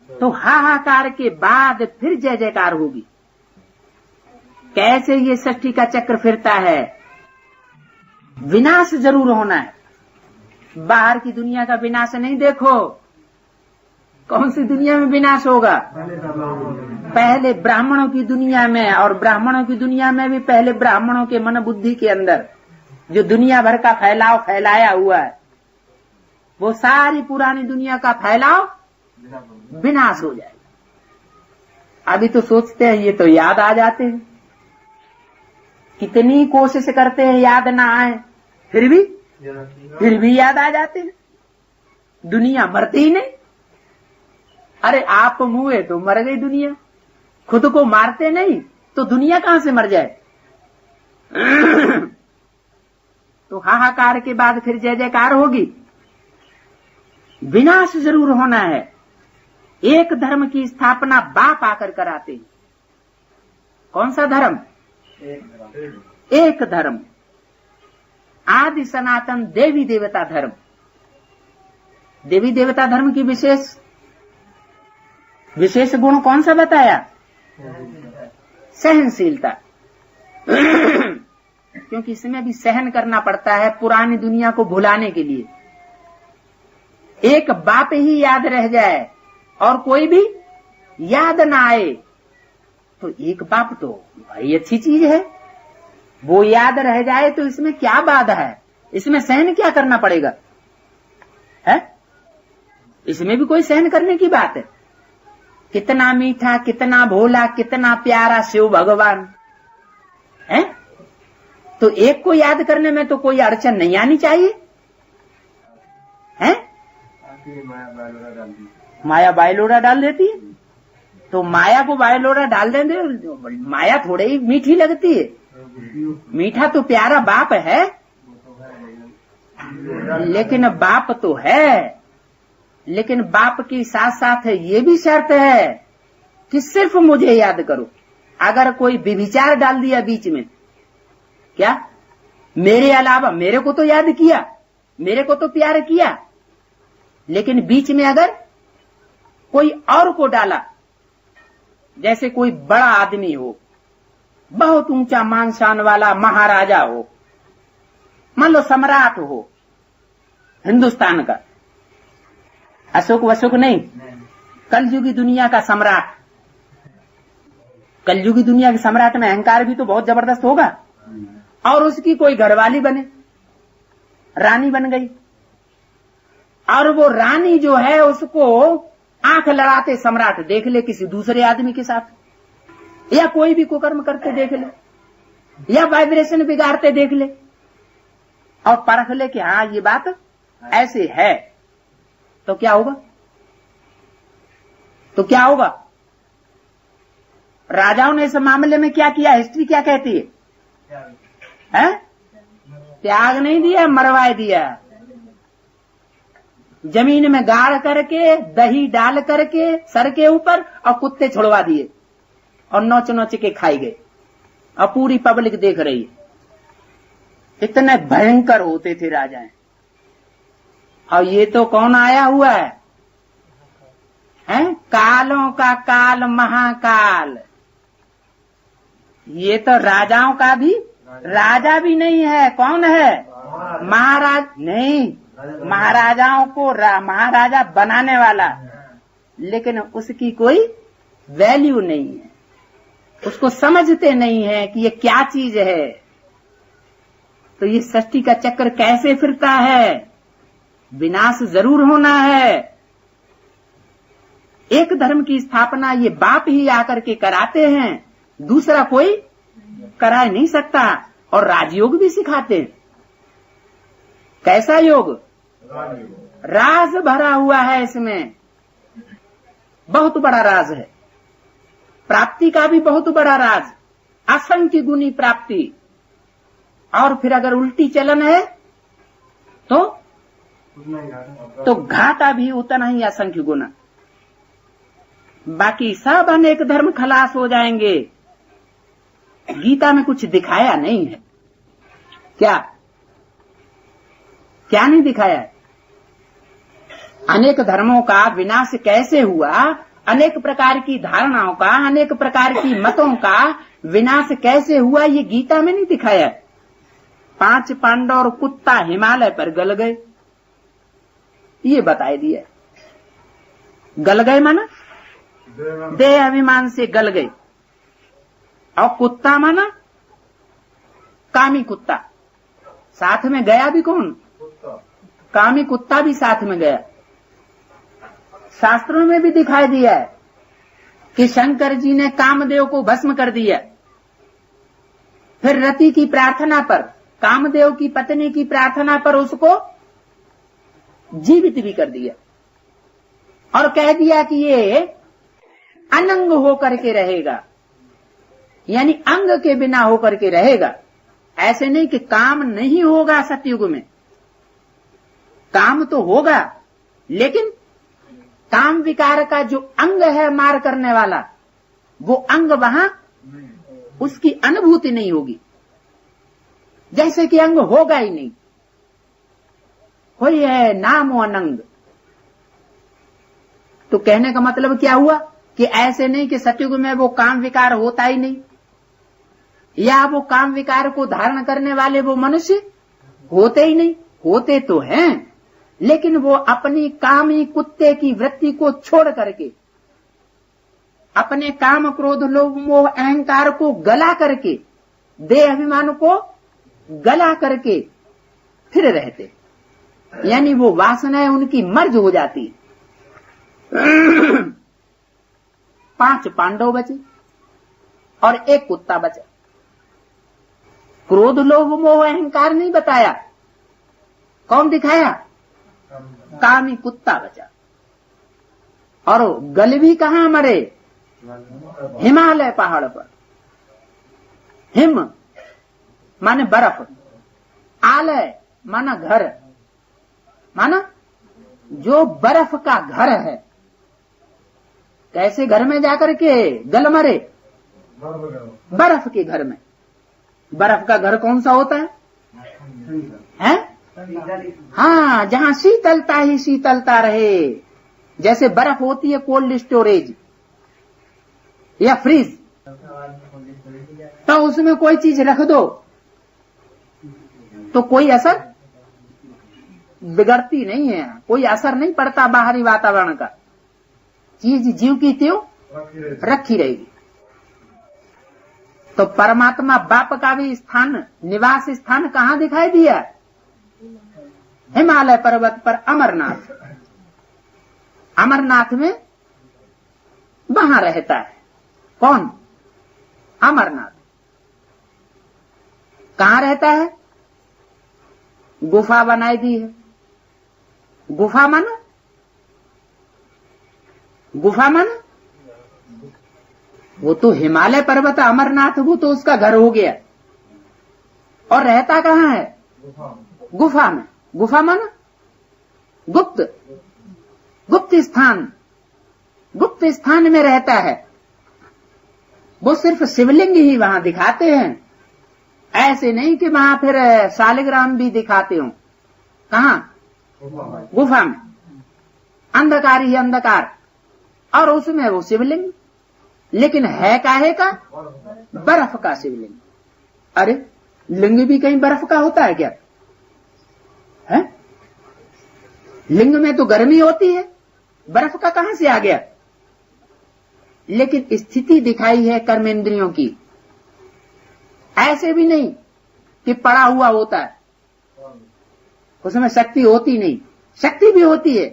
तो हाहाकार के बाद फिर जय जयकार होगी। कैसे ये सृष्टि का चक्र फिरता है? विनाश जरूर होना है। बाहर की दुनिया का विनाश नहीं देखो। कौन सी दुनिया में विनाश होगा? पहले ब्राह्मणों की दुनिया में, और ब्राह्मणों की दुनिया में भी पहले ब्राह्मणों के मन बुद्धि के अंदर जो दुनिया भर का फैलाव फैलाया हुआ है, वो सारी पुरानी दुनिया का फैलाव विनाश हो जाएगा। अभी तो सोचते हैं ये तो याद आ जाते हैं, कितनी कोशिश करते हैं याद ना आए, फिर भी याद आ जाते हैं। दुनिया मरती ही नहीं। अरे आप मुए तो मर गई दुनिया, खुद को मारते नहीं तो दुनिया कहां से मर जाए? तो हाहाकार के बाद फिर जय जयकार होगी। विनाश जरूर होना है। एक धर्म की स्थापना बाप आकर कराते हैं। कौन सा धर्म? एक धर्म, आदि सनातन देवी देवता धर्म। देवी देवता धर्म की विशेष गुण कौन सा बताया? सहनशीलता। क्योंकि इसमें भी सहन करना पड़ता है पुरानी दुनिया को भुलाने के लिए। एक बाप ही याद रह जाए और कोई भी याद ना आए तो एक बाप तो भाई अच्छी चीज है। वो याद रह जाए तो इसमें क्या बाधा है? इसमें सहन क्या करना पड़ेगा? है? इसमें भी कोई सहन करने की बात है? कितना मीठा, कितना भोला, कितना प्यारा शिव भगवान है। तो एक को याद करने में तो कोई अड़चन नहीं आनी चाहिए है? माया बायलोड़ा डाल देती है। तो माया को बायलोड़ा डाल देंगे, माया थोड़े ही मीठी लगती है। मीठा तो प्यारा बाप है, लेकिन बाप तो है, लेकिन बाप के साथ साथ ये भी शर्त है कि सिर्फ मुझे याद करो। अगर कोई व्यभिचार डाल दिया बीच में, क्या मेरे अलावा, मेरे को तो याद किया, मेरे को तो प्यार किया, लेकिन बीच में अगर कोई और को डाला, जैसे कोई बड़ा आदमी हो, बहुत ऊंचा मान शान वाला महाराजा हो, मान लो सम्राट हो हिंदुस्तान का, अशोक वशोक नहीं, कलयुगी दुनिया का सम्राट। कलयुगी दुनिया के सम्राट में अहंकार भी तो बहुत जबरदस्त होगा। और उसकी कोई घरवाली बने, रानी बन गई, और वो रानी जो है उसको आंख लड़ाते सम्राट देख ले किसी दूसरे आदमी के साथ, या कोई भी कुकर्म करते देख ले, या वाइब्रेशन बिगाड़ते देख ले, और परख ले कि हाँ ये बात ऐसे है, तो क्या होगा? तो क्या होगा? राजाओं ने इस मामले में क्या किया? हिस्ट्री क्या कहती है? त्याग नहीं दिया, मरवाए दिया। जमीन में गाड़ करके, दही डाल करके सर के ऊपर, और कुत्ते छुड़वा दिए और नोच नोच के खाई गए, और पूरी पब्लिक देख रही है। इतने भयंकर होते थे राजाएं। और ये तो कौन आया हुआ है? कालों का काल महाकाल। ये तो राजाओं का भी राजा भी नहीं है। कौन है? महाराज नहीं, महाराजाओं को महाराजा बनाने वाला, लेकिन उसकी कोई वैल्यू नहीं है, उसको समझते नहीं है कि ये क्या चीज है। तो ये सृष्टि का चक्र कैसे फिरता है? विनाश जरूर होना है। एक धर्म की स्थापना ये बाप ही आकर के कराते हैं, दूसरा कोई करा नहीं सकता। और राजयोग भी सिखाते हैं। कैसा योग? राज भरा हुआ है इसमें, बहुत बड़ा राज है। प्राप्ति का भी बहुत बड़ा राज, असंख्य गुनी प्राप्ति। और फिर अगर उल्टी चलन है तो घाटा भी उतना ही असंख्य गुना। बाकी सब अनेक धर्म खलास हो जाएंगे। गीता में कुछ दिखाया नहीं है। क्या क्या नहीं दिखाया है? अनेक धर्मों का विनाश कैसे हुआ, अनेक प्रकार की धारणाओं का, अनेक प्रकार की मतों का विनाश कैसे हुआ ये गीता में नहीं दिखाया। 5 पांडव और कुत्ता हिमालय पर गल गए, ये बताए दिया। गल गए माना देह अभिमान से गल गए, और कुत्ता माना कामी कुत्ता। साथ में गया भी कौन? कामी कुत्ता भी साथ में गया। शास्त्रों में भी दिखाई दिया है कि शंकर जी ने कामदेव को भस्म कर दिया, फिर रति की प्रार्थना पर, कामदेव की पत्नी की प्रार्थना पर उसको जीवित भी कर दिया, और कह दिया कि ये अनंग होकर के रहेगा, यानी अंग के बिना होकर के रहेगा। ऐसे नहीं कि काम नहीं होगा सतयुग में, काम तो होगा, लेकिन काम विकार का जो अंग है मार करने वाला, वो अंग वहां उसकी अनुभूति नहीं होगी, जैसे कि अंग होगा ही नहीं। कोई है नाम अनंग। तो कहने का मतलब क्या हुआ कि ऐसे नहीं कि सतयुग में वो काम विकार होता ही नहीं, या वो काम विकार को धारण करने वाले वो मनुष्य होते ही नहीं। होते तो हैं, लेकिन वो अपनी कामी कुत्ते की वृत्ति को छोड़ करके, अपने काम क्रोध लोभ मोह अहंकार को गला करके, देह अभिमान को गला करके फिर रहते, यानी वो वासनाएं उनकी मर्ज हो जाती। 5 पांडव बचे और 1 कुत्ता बचा। क्रोध लोभ मोह अहंकार नहीं बताया, कौन दिखाया? कामी कुत्ता बचा। और गल भी कहां मरे? हिमालय पहाड़ पर। हिम माने बर्फ, आलय माना घर, माना जो बर्फ का घर है। कैसे घर में जाकर के गल मरे? बर्फ के घर में। बर्फ का घर कौन सा होता है? हाँ, जहां शीतलता ही शीतलता रहे। जैसे बर्फ होती है कोल्ड स्टोरेज या फ्रीज, तो उसमें कोई चीज रख दो तो कोई असर बिगड़ती नहीं है, कोई असर नहीं पड़ता बाहरी वातावरण का। चीज जीव की त्यों रखी रहेगी। तो परमात्मा बाप का भी स्थान, निवास स्थान कहां दिखाई दिया? हिमालय पर्वत पर अमरनाथ। अमरनाथ में वहां रहता है कौन? अमरनाथ। कहां रहता है? गुफा बनाई दी है। गुफा माना, गुफा माना वो तो हिमालय पर्वत अमरनाथ, वो तो उसका घर हो गया। और रहता कहां है? गुफा में। गुफा माना गुप्त, गुप्त स्थान। गुप्त स्थान में रहता है। वो सिर्फ शिवलिंग ही वहां दिखाते हैं, ऐसे नहीं कि वहां फिर शालिग्राम भी दिखाते हो। कहां? गुफा में। अंधकार ही अंधकार, और उसमें वो शिवलिंग, लेकिन है काहे का? बर्फ का शिवलिंग। अरे लिंग भी कहीं बर्फ का होता है क्या? है? लिंग में तो गर्मी होती है, बर्फ का कहां से आ गया? लेकिन स्थिति दिखाई है कर्मेंद्रियों की। ऐसे भी नहीं कि पड़ा हुआ होता है, उसमें शक्ति होती नहीं। शक्ति भी होती है।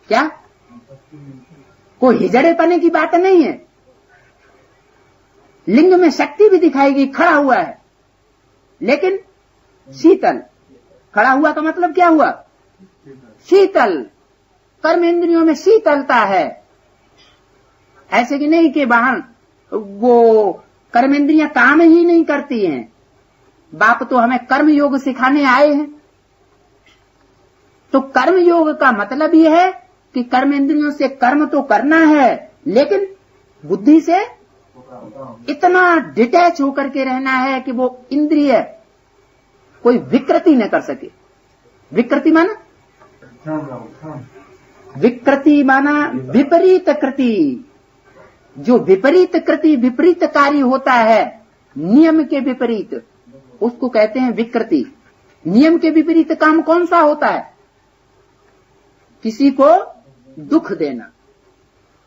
क्या? कोई हिजड़े पने की बात नहीं है। लिंग में शक्ति भी दिखाएगी, खड़ा हुआ है, लेकिन शीतल। खड़ा हुआ का मतलब क्या हुआ? शीतल। कर्मेंद्रियों में शीतलता है। ऐसे कि नहीं कि बाहर वो कर्मेंद्रियां काम ही नहीं करती हैं। बाप तो हमें कर्म योग सिखाने आए हैं। तो कर्म योग का मतलब यह है कि कर्मेंद्रियों से कर्म तो करना है, लेकिन बुद्धि से इतना डिटैच होकर के रहना है कि वो इंद्रिय कोई विकृति न कर सके। विकृति माना विकृति माना विपरीत कृति। जो विपरीत कृति, विपरीत कार्य होता है, नियम के विपरीत, उसको कहते हैं विकृति। नियम के विपरीत काम कौन सा होता है? किसी को दुख देना,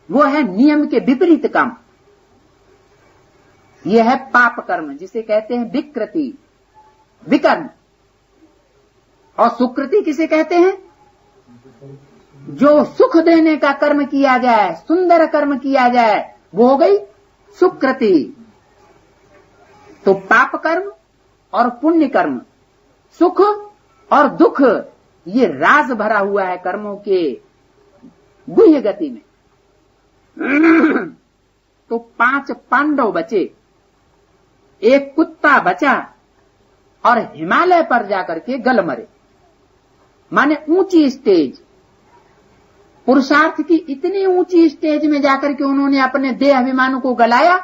वो है नियम के विपरीत काम। यह है पाप कर्म, जिसे कहते हैं विकृति, विकर्म। और सुकृति किसे कहते हैं? जो सुख देने का कर्म किया जाए, सुंदर कर्म किया जाए, वो हो गई सुकृति। तो पाप कर्म और पुण्य कर्म, सुख और दुख, ये राज भरा हुआ है कर्मों के गुह्य गति में। तो 5 पांडव बचे, एक कुत्ता बचा और हिमालय पर जाकर के गल मरे। माने ऊंची स्टेज, पुरुषार्थ की इतनी ऊंची स्टेज में जाकर के उन्होंने अपने देह अभिमान को गलाया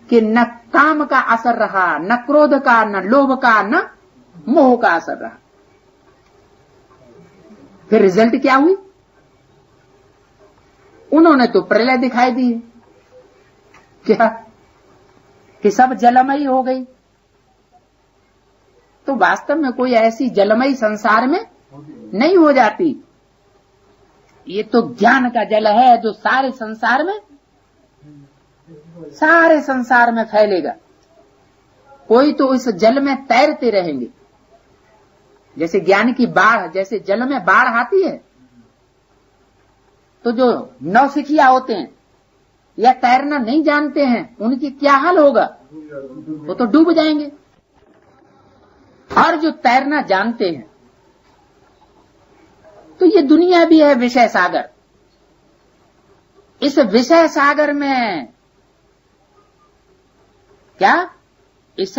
कि न काम का असर रहा, न क्रोध का, न लोभ का, न मोह का असर रहा। फिर रिजल्ट क्या हुई? उन्होंने तो प्रलय दिखाई दी। क्या कि सब जलमयी हो गई। तो वास्तव में कोई ऐसी जलमयी संसार में नहीं हो जाती। ये तो ज्ञान का जल है जो सारे संसार में फैलेगा। कोई तो इस जल में तैरते रहेंगे, जैसे ज्ञान की बाढ़, जैसे जल में बाढ़ आती है, तो जो नौसिखिया होते हैं या तैरना नहीं जानते हैं, उनकी क्या हाल होगा? वो तो डूब जाएंगे। और जो तैरना जानते हैं, तो ये दुनिया भी है विषय सागर। इस विषय सागर में क्या, इस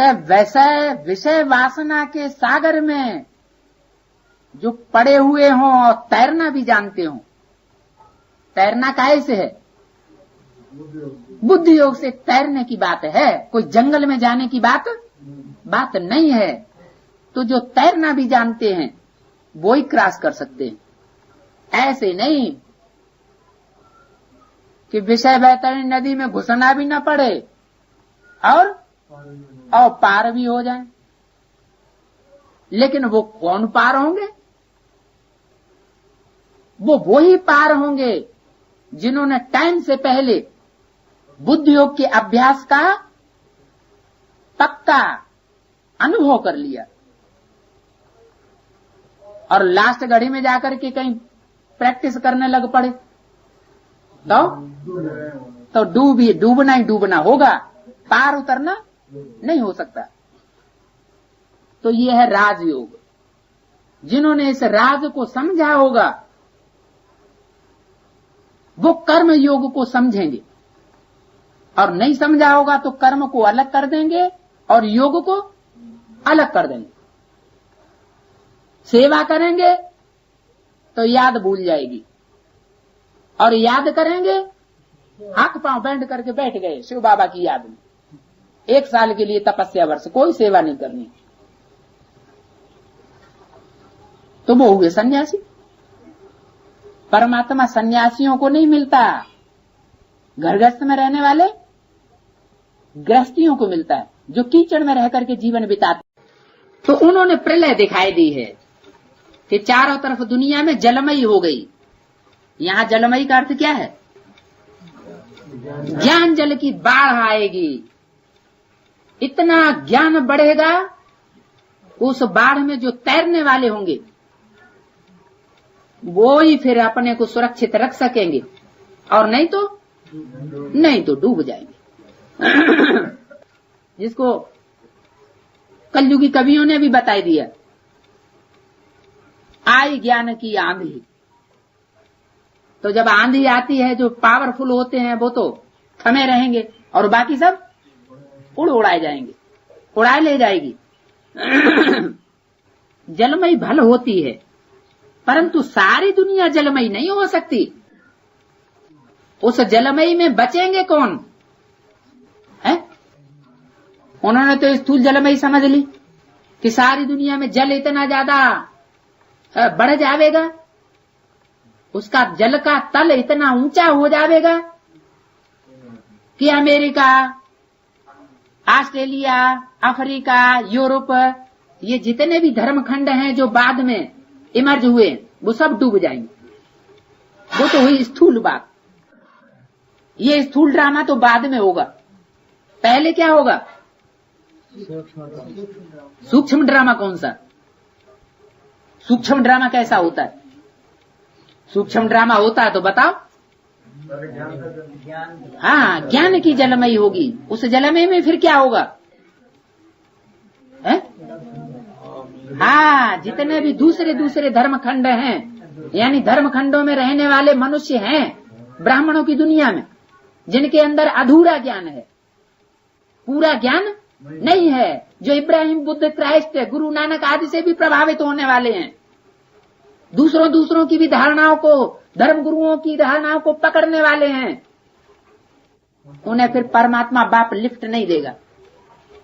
विषय वासना के सागर में जो पड़े हुए हों और तैरना भी जानते हों। तैरना काहे से है? बुद्धि योग से तैरने की बात है, कोई जंगल में जाने की बात नहीं है। तो जो तैरना भी जानते हैं वो ही क्रॉस कर सकते हैं। ऐसे नहीं कि विषय बैतरणी नदी में घुसना भी न पड़े और पार भी हो जाए। लेकिन वो कौन पार होंगे? वो ही पार होंगे जिन्होंने टाइम से पहले बुद्धि योग के अभ्यास का पक्का अनुभव कर लिया और लास्ट घड़ी में जाकर के कहीं प्रैक्टिस करने लग पड़े तो डूबना ही डूबना होगा, पार उतरना नहीं हो सकता। तो ये है राजयोग। जिन्होंने इस राज को समझा होगा वो कर्म योग को समझेंगे, और नहीं समझा होगा तो कर्म को अलग कर देंगे और योग को अलग कर देंगे। सेवा करेंगे तो याद भूल जाएगी, और याद करेंगे हाथ पांव बैंड करके बैठ गए शिव बाबा की याद में। 1 साल के लिए तपस्या वर्ष, कोई सेवा नहीं करनी, तो वो हुए सन्यासी। परमात्मा सन्यासियों को नहीं मिलता, घरगृहस्थ में रहने वाले गृहस्थियों को मिलता है, जो कीचड़ में रह करके जीवन बिताते। तो उन्होंने प्रलय दिखाई दी है कि चारों तरफ दुनिया में जलमयी हो गई। यहां जलमयी का अर्थ क्या है? ज्ञान जल की बाढ़ आएगी। इतना ज्ञान बढ़ेगा, उस बाढ़ में जो तैरने वाले होंगे वो ही फिर अपने को सुरक्षित रख सकेंगे, और नहीं तो डूब जाएंगे। जिसको कलयुगी कवियों ने भी बताई दिया, आई ज्ञान की आंधी। तो जब आंधी आती है, जो पावरफुल होते हैं वो तो थमे रहेंगे और बाकी सब उड़ाए जाएंगे, उड़ाए ले जाएगी। जलमयी भल होती है, परंतु सारी दुनिया जलमयी नहीं हो सकती। उस जलमयी में बचेंगे कौन है? उन्होंने तो स्थूल जलमयी समझ ली कि सारी दुनिया में जल इतना ज्यादा बढ़ जाएगा, उसका जल का तल इतना ऊंचा हो जाएगा कि अमेरिका, ऑस्ट्रेलिया, अफ्रीका, यूरोप, ये जितने भी धर्मखंड हैं जो बाद में इमर्ज हुए वो सब डूब जाएंगे। वो तो हुई स्थूल बात। ये स्थूल ड्रामा तो बाद में होगा। पहले क्या होगा? सूक्ष्म ड्रामा। कौन सा सूक्ष्म ड्रामा? कैसा होता है सूक्ष्म ड्रामा? होता है तो बताओ। हाँ, ज्ञान की जलमयी होगी। उस जलमयी में फिर क्या होगा? है? हाँ, जितने भी दूसरे धर्मखंड हैं, यानी धर्मखंडों में रहने वाले मनुष्य हैं ब्राह्मणों की दुनिया में, जिनके अंदर अधूरा ज्ञान है, पूरा ज्ञान नहीं है, जो इब्राहिम, बुद्ध, क्राइस्ट, गुरु नानक आदि से भी प्रभावित होने वाले हैं, दूसरों की भी धारणाओं को, धर्म गुरुओं की धारणाओं को पकड़ने वाले हैं, उन्हें फिर परमात्मा बाप लिफ्ट नहीं देगा।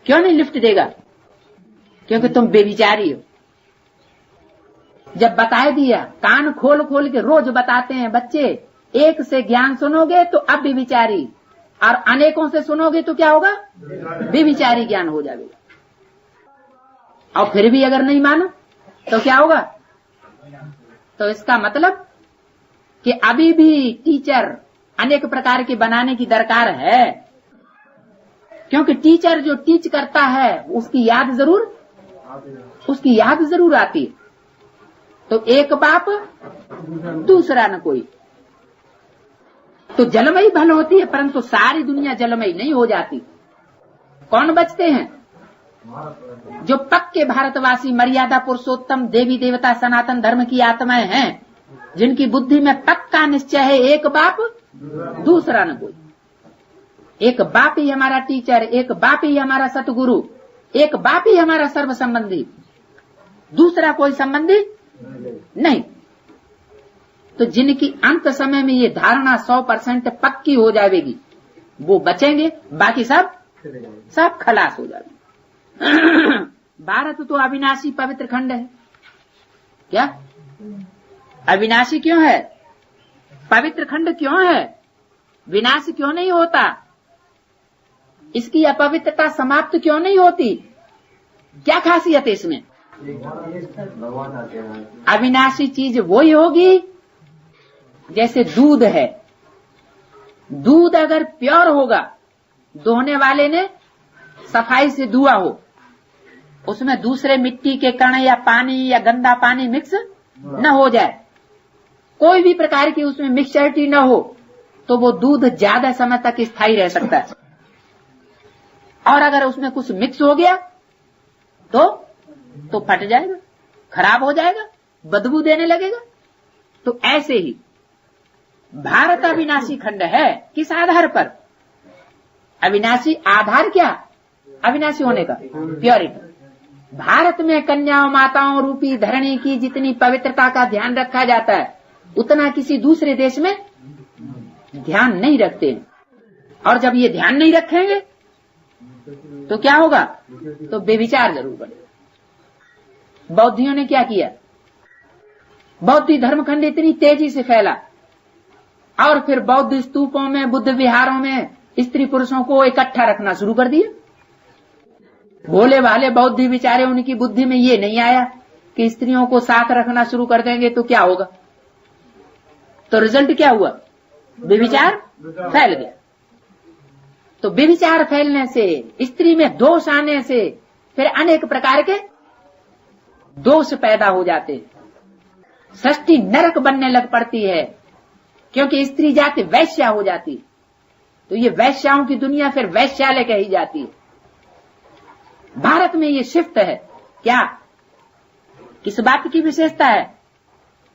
क्यों नहीं लिफ्ट देगा? क्योंकि तुम बेविचारी हो। जब बता दिया, कान खोल खोल के रोज बताते हैं बच्चे, एक से ज्ञान सुनोगे तो अब बेविचारी, और अनेकों से सुनोगे तो क्या होगा? बेविचारी ज्ञान हो जाएगा। और फिर भी अगर नहीं मानो तो क्या होगा? तो इसका मतलब कि अभी भी टीचर अनेक प्रकार के बनाने की दरकार है, क्योंकि टीचर जो टीच करता है उसकी याद जरूर आती है। तो एक बाप दूसरा न कोई। तो जलमयी भल होती है, परंतु सारी दुनिया जलमयी नहीं हो जाती। कौन बचते हैं? जो पक्के भारतवासी, मर्यादा पुरुषोत्तम, देवी देवता, सनातन धर्म की आत्माएं हैं, जिनकी बुद्धि में पक्का निश्चय है, एक बाप दूसरा न कोई। एक बाप ही हमारा टीचर, एक बाप ही हमारा सतगुरु, एक बाप ही हमारा सर्व संबंधी, दूसरा कोई संबंधी नहीं। तो जिनकी अंत समय में ये धारणा 100% पक्की हो जाएगी, वो बचेंगे, बाकी सब खलास हो जाएंगे। भारत तो अविनाशी पवित्र खंड है। क्या अविनाशी क्यों है? पवित्र खंड क्यों है? विनाश क्यों नहीं होता? इसकी अपवित्रता समाप्त क्यों नहीं होती? क्या खासियत है इसमें? अविनाशी चीज वही होगी जैसे दूध है। दूध अगर प्योर होगा, दोहने वाले ने सफाई से दुआ हो, उसमें दूसरे मिट्टी के कण या पानी या गंदा पानी मिक्स न हो जाए, कोई भी प्रकार की उसमें मिक्सचरिटी न हो, तो वो दूध ज्यादा समय तक स्थायी रह सकता है। और अगर उसमें कुछ मिक्स हो गया तो फट जाएगा, खराब हो जाएगा, बदबू देने लगेगा। तो ऐसे ही भारत अविनाशी खंड है। किस आधार पर? अविनाशी आधार क्या? अविनाशी होने का प्योरिटी। भारत में कन्याओं माताओं रूपी धरणी की जितनी पवित्रता का ध्यान रखा जाता है, उतना किसी दूसरे देश में ध्यान नहीं रखते। और जब ये ध्यान नहीं रखेंगे तो क्या होगा? तो बेविचार जरूर बनेगा। बौद्धियों ने क्या किया? बौद्ध धर्मखंड इतनी तेजी से फैला, और फिर बौद्ध स्तूपों में, बुद्ध विहारों में स्त्री पुरुषों को इकट्ठा रखना शुरू कर दिया। भोले भाले बौद्ध बेचारे, उनकी बुद्धि में ये नहीं आया कि स्त्रियों को साथ रखना शुरू कर देंगे तो क्या होगा। तो रिजल्ट क्या हुआ? बेविचार फैल गया। तो बेविचार फैलने से, स्त्री में दोष आने से, फिर अनेक प्रकार के दोष पैदा हो जाते, सृष्टि नरक बनने लग पड़ती है, क्योंकि स्त्री जाति वैश्या हो जाती। तो ये वैश्याओं की दुनिया फिर वैश्यालय कही जाती है। भारत में ये शिफ्ट है। क्या? किस बात की विशेषता है?